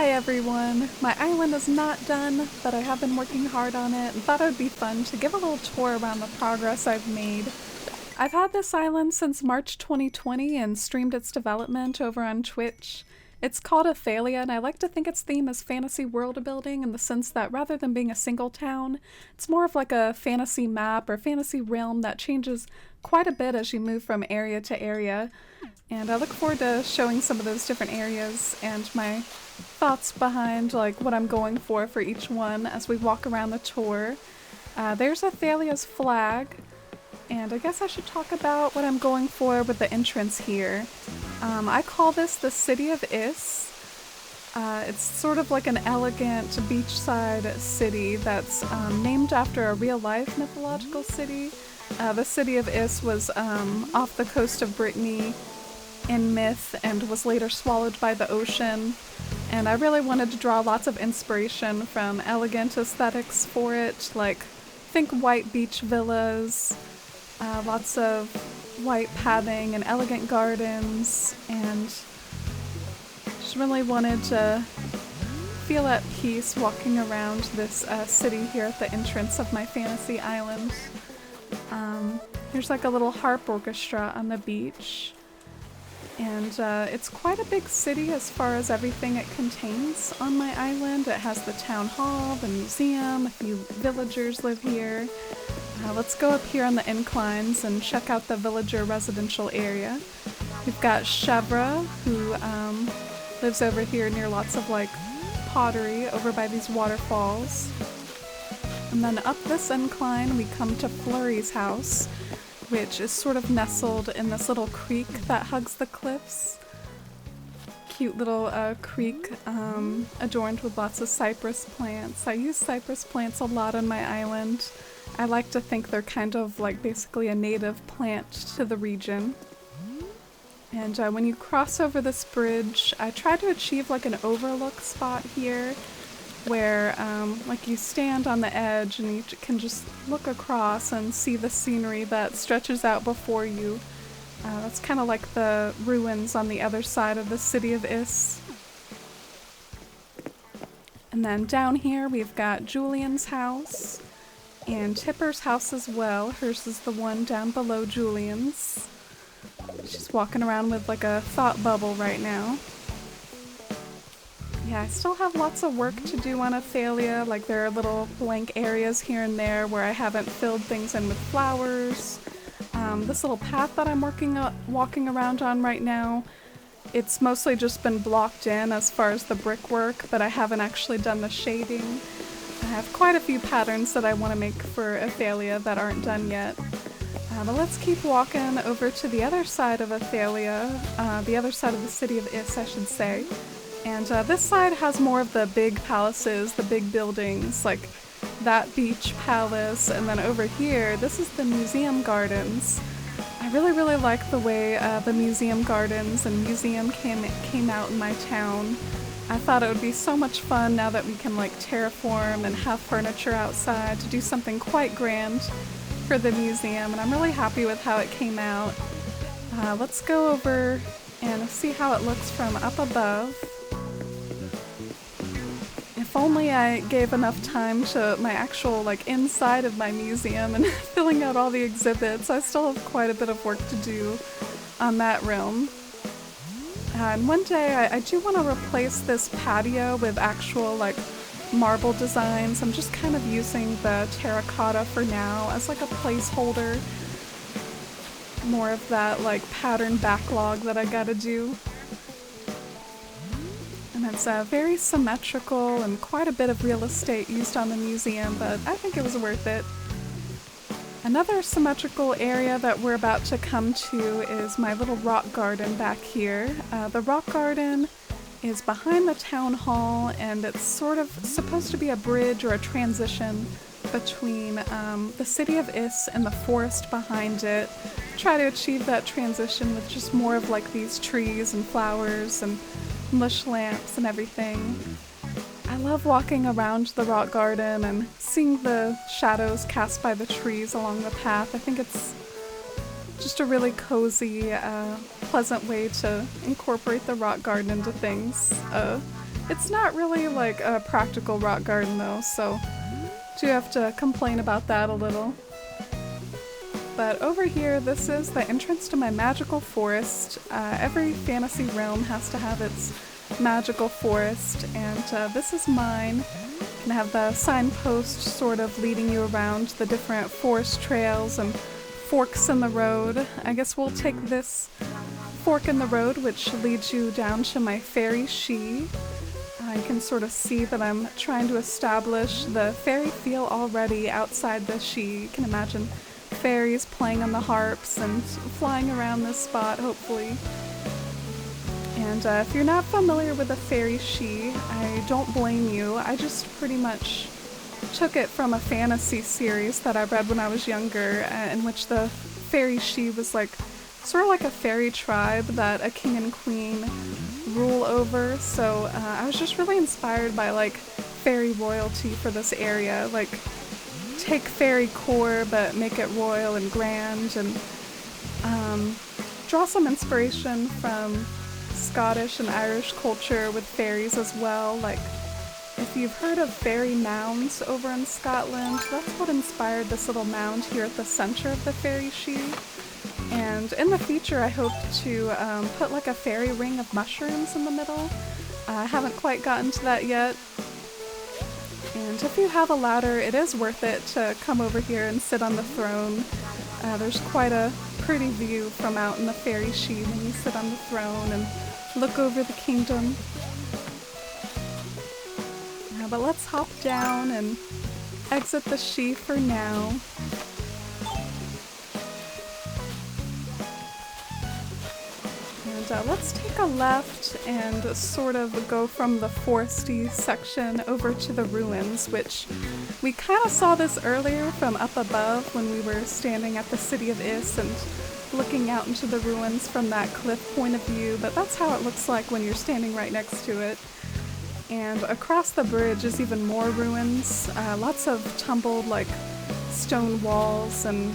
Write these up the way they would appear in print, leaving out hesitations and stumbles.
Hi everyone! My island is not done, but I have been working hard on it and thought it would be fun to give a little tour around the progress I've made. I've had this island since March 2020 and streamed its development over on Twitch. It's called Ithaelia, and I like to think its theme is fantasy world building in the sense that rather than being a single town, it's more of like a fantasy map or fantasy realm that changes quite a bit as you move from area to area. And I look forward to showing some of those different areas and my thoughts behind like what I'm going for each one as we walk around the tour. There's Ithaelia's flag, and I guess I should talk about what I'm going for with the entrance here. I call this the City of Is. It's sort of like an elegant beachside city that's named after a real-life mythological city. The City of Is was off the coast of Brittany in myth and was later swallowed by the ocean. And I really wanted to draw lots of inspiration from elegant aesthetics for it, like think white beach villas, lots of white pathing and elegant gardens, and just really wanted to feel at peace walking around this city here at the entrance of my fantasy island. There's like a little harp orchestra on the beach, and it's quite a big city as far as everything it contains on my island. It has the town hall, the museum, a few villagers live here. Let's go up here on the inclines and check out the villager residential area. We've got Chevra, who lives over here near lots of like pottery over by these waterfalls. And then up this incline we come to Fleury's house, which is sort of nestled in this little creek that hugs the cliffs. Cute little creek adorned with lots of cypress plants. I use cypress plants a lot on my island. I like to think they're kind of like basically a native plant to the region. And when you cross over this bridge, I try to achieve like an overlook spot here where like you stand on the edge and you can just look across and see the scenery that stretches out before you. That's kind of like the ruins on the other side of the City of Is. And then down here we've got Julian's house and Tipper's house as well. Hers is the one down below Julian's. She's walking around with like a thought bubble right now. Yeah, I still have lots of work to do on Ithaelia. Like there are little blank areas here and there where I haven't filled things in with flowers. This little path that I'm walking around on right now, it's mostly just been blocked in as far as the brickwork, but I haven't actually done the shading. I have quite a few patterns that I want to make for Ithaelia that aren't done yet. But let's keep walking over to the other side of Ithaelia, the other side of the City of Is, I should say. And this side has more of the big palaces, the big buildings, like that beach palace, and then over here, this is the museum gardens. I really like the way the museum gardens and museum came out in my town. I thought it would be so much fun now that we can like terraform and have furniture outside to do something quite grand for the museum, and I'm really happy with how it came out. Let's go over and see how it looks from up above. If only I gave enough time to my actual like inside of my museum and filling out all the exhibits. I still have quite a bit of work to do on that realm. And one day I do want to replace this patio with actual like marble designs. I'm just kind of using the terracotta for now as like a placeholder. More of that like pattern backlog that I gotta do. And it's very symmetrical and quite a bit of real estate used on the museum, but I think it was worth it. Another symmetrical area that we're about to come to is my little rock garden back here. The rock garden is behind the town hall, and it's sort of supposed to be a bridge or a transition between the City of Is and the forest behind it. Try to achieve that transition with just more of like these trees and flowers and bush lamps and everything. I love walking around the rock garden and seeing the shadows cast by the trees along the path. I think it's just a really cozy, pleasant way to incorporate the rock garden into things. It's not really like a practical rock garden though, so do have to complain about that a little. But over here, this is the entrance to my magical forest. Every fantasy realm has to have its magical forest, and this is mine. You can have the signpost sort of leading you around the different forest trails and forks in the road. I guess we'll take this fork in the road, which leads you down to my fairy shee. You can sort of see that I'm trying to establish the fairy feel already outside the shee. You can imagine fairies playing on the harps and flying around this spot, hopefully. And if you're not familiar with the fairy shee, I don't blame you. I just pretty much took it from a fantasy series that I read when I was younger, in which the fairy shee was like sort of like a fairy tribe that a king and queen rule over. So I was just really inspired by like fairy royalty for this area. Like, take fairy core but make it royal and grand, and draw some inspiration from Scottish and Irish culture with fairies as well. Like, if you've heard of fairy mounds over in Scotland, that's what inspired this little mound here at the center of the fairy shee. And in the future I hope to put like a fairy ring of mushrooms in the middle. I haven't quite gotten to that yet. And if you have a ladder, it is worth it to come over here and sit on the throne. There's quite a pretty view from out in the fairy shee when you sit on the throne and look over the kingdom. But let's hop down and exit the shee for now. And let's take a left and sort of go from the foresty section over to the ruins, which we kind of saw this earlier from up above when we were standing at the city of Is and looking out into the ruins from that cliff point of view, but that's how it looks like when you're standing right next to it. And across the bridge is even more ruins, lots of tumbled like stone walls and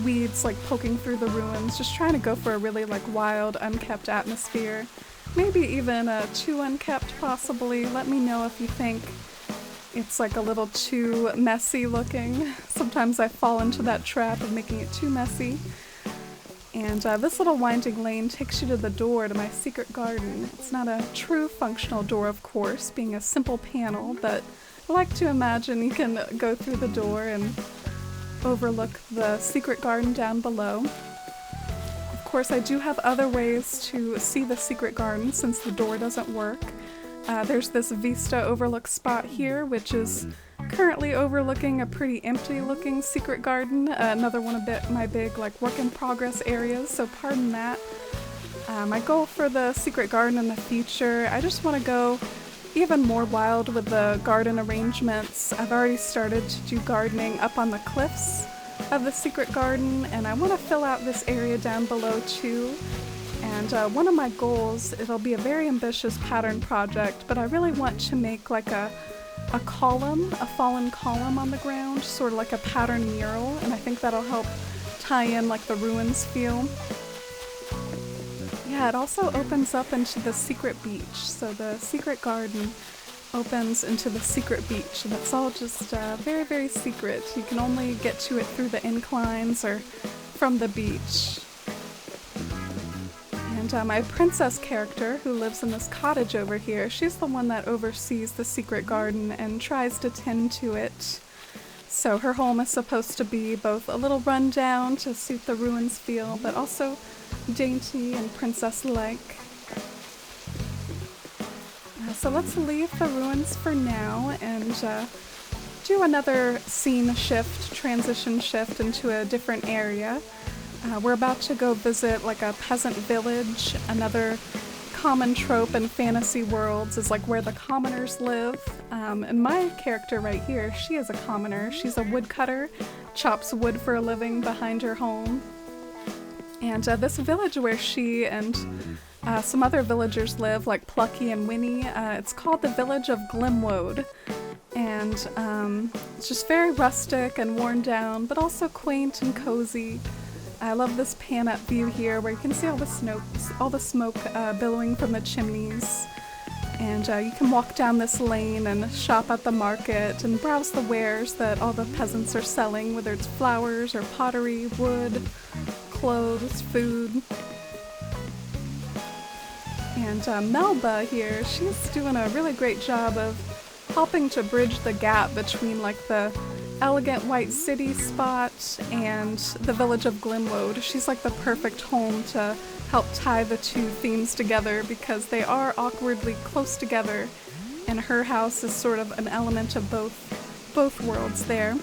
weeds like poking through the ruins, just trying to go for a really like wild, unkept atmosphere. Maybe even too unkept possibly. Let me know if you think it's like a little too messy looking. Sometimes I fall into that trap of making it too messy. And this little winding lane takes you to the door to my secret garden. It's not a true functional door, of course, being a simple panel, but I like to imagine you can go through the door and overlook the secret garden down below. Of course, I do have other ways to see the secret garden since the door doesn't work. There's this vista overlook spot here, which is currently overlooking a pretty empty looking secret garden, another one of my big like work in progress areas, so pardon that. My goal for the secret garden in the future, I just want to go even more wild with the garden arrangements. I've already started to do gardening up on the cliffs of the secret garden, and I want to fill out this area down below too. And one of my goals, it'll be a very ambitious pattern project, but I really want to make like a column, a fallen column on the ground, sort of like a pattern mural, and I think that'll help tie in like the ruins feel. Yeah, it also opens up into the secret beach, so the secret garden opens into the secret beach, and it's all just very, very secret. You can only get to it through the inclines or from the beach. And my princess character, who lives in this cottage over here, she's the one that oversees the secret garden and tries to tend to it. So her home is supposed to be both a little rundown to suit the ruins feel, but also dainty and princess-like. So let's leave the ruins for now and do another scene shift, transition shift into a different area. We're about to go visit like a peasant village. Another common trope in fantasy worlds is like where the commoners live. And my character right here, she is a commoner. She's a woodcutter, chops wood for a living behind her home. And this village where she and some other villagers live, like Plucky and Winnie, it's called the Village of Glimwood. And it's just very rustic and worn down, but also quaint and cozy. I love this pan-up view here where you can see all the smoke billowing from the chimneys. And you can walk down this lane and shop at the market and browse the wares that all the peasants are selling, whether it's flowers or pottery, wood, clothes, food. And Melba here, she's doing a really great job of helping to bridge the gap between like the elegant white city spot and the Village of Glimwood. She's like the perfect home to help tie the two themes together because they are awkwardly close together, and her house is sort of an element of both worlds there.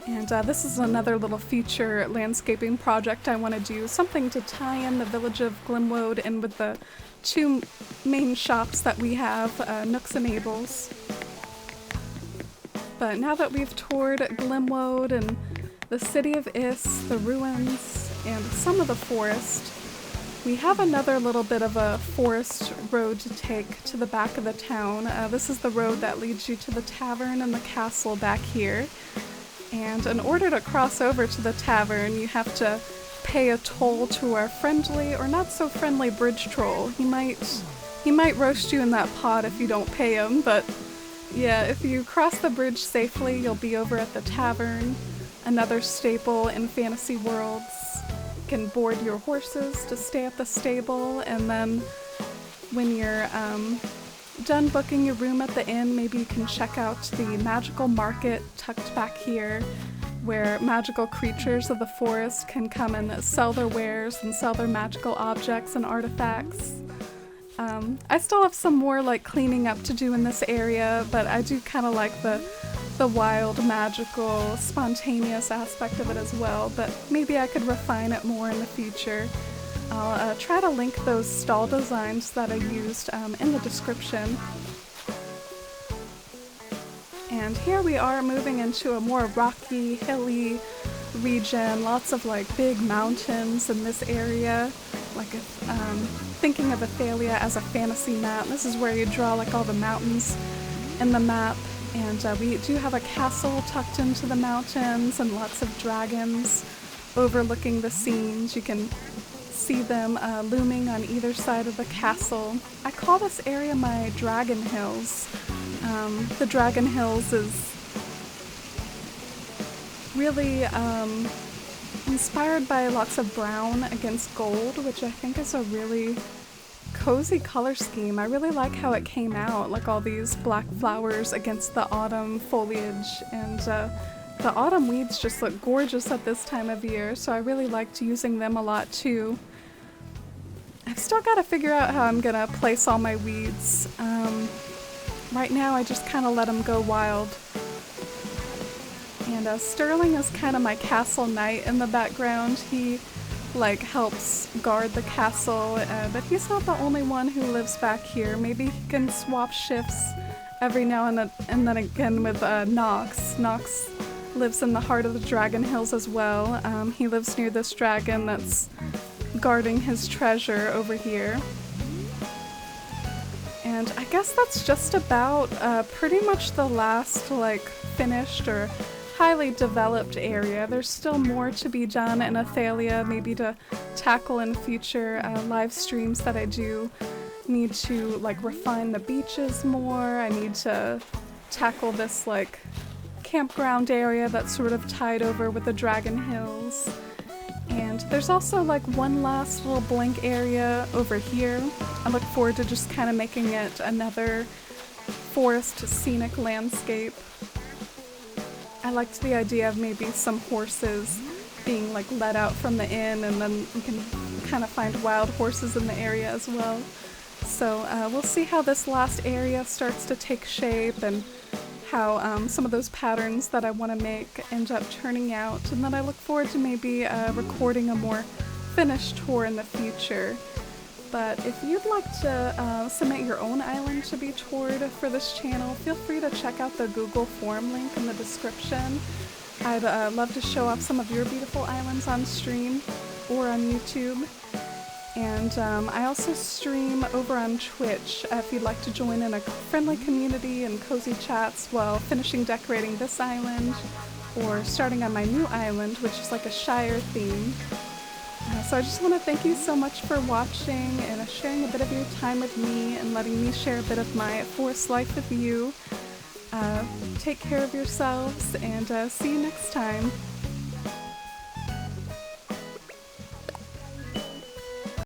And this is another little feature landscaping project I want to do, something to tie in the Village of Glimwood in with the two main shops that we have, Nooks and Abel's. But now that we've toured Glimwood and the city of Is, the ruins, and some of the forest, we have another little bit of a forest road to take to the back of the town. This is the road that leads you to the tavern and the castle back here. And in order to cross over to the tavern, you have to pay a toll to our friendly or not so friendly bridge troll. He might roast you in that pot if you don't pay him, but yeah, if you cross the bridge safely, you'll be over at the tavern, another staple in fantasy worlds. You can board your horses to stay at the stable, and then when you're done booking your room at the inn, maybe you can check out the magical market tucked back here, where magical creatures of the forest can come and sell their wares and sell their magical objects and artifacts. I still have some more like cleaning up to do in this area, but I do kind of like the wild, magical, spontaneous aspect of it as well, but maybe I could refine it more in the future. I'll try to link those stall designs that I used in the description. And here we are moving into a more rocky, hilly region, lots of like big mountains in this area. Like if, thinking of Ithaelia as a fantasy map, this is where you draw like all the mountains in the map. And we do have a castle tucked into the mountains and lots of dragons overlooking the scenes. You can see them looming on either side of the castle. I call this area my Dragon Hills. The Dragon Hills is really inspired by lots of brown against gold, which I think is a really cozy color scheme. I really like how it came out, like all these black flowers against the autumn foliage, and the autumn weeds just look gorgeous at this time of year, so I really liked using them a lot too. I've still got to figure out how I'm gonna place all my weeds. Right now I just kind of let them go wild. And Sterling is kind of my castle knight in the background. He like helps guard the castle, but he's not the only one who lives back here. Maybe he can swap shifts every now and then again with Nox. Nox lives in the heart of the Dragon Hills as well. He lives near this dragon that's guarding his treasure over here. And I guess that's just about pretty much the last like finished or highly developed area. There's still more to be done in Ithaelia, maybe to tackle in future live streams that I do. Need to like refine the beaches more. I need to tackle this like campground area that's sort of tied over with the Dragon Hills. And there's also like one last little blank area over here. I look forward to just kind of making it another forest scenic landscape. I liked the idea of maybe some horses being like let out from the inn, and then we can kind of find wild horses in the area as well. So we'll see how this last area starts to take shape and how some of those patterns that I want to make end up turning out. And then I look forward to maybe recording a more finished tour in the future. But if you'd like to submit your own island to be toured for this channel, feel free to check out the Google form link in the description. I'd love to show off some of your beautiful islands on stream or on YouTube. And I also stream over on Twitch if you'd like to join in a friendly community and cozy chats while finishing decorating this island or starting on my new island, which is like a Shire theme. So I just want to thank you so much for watching and sharing a bit of your time with me and letting me share a bit of my forest life with you. Take care of yourselves and see you next time.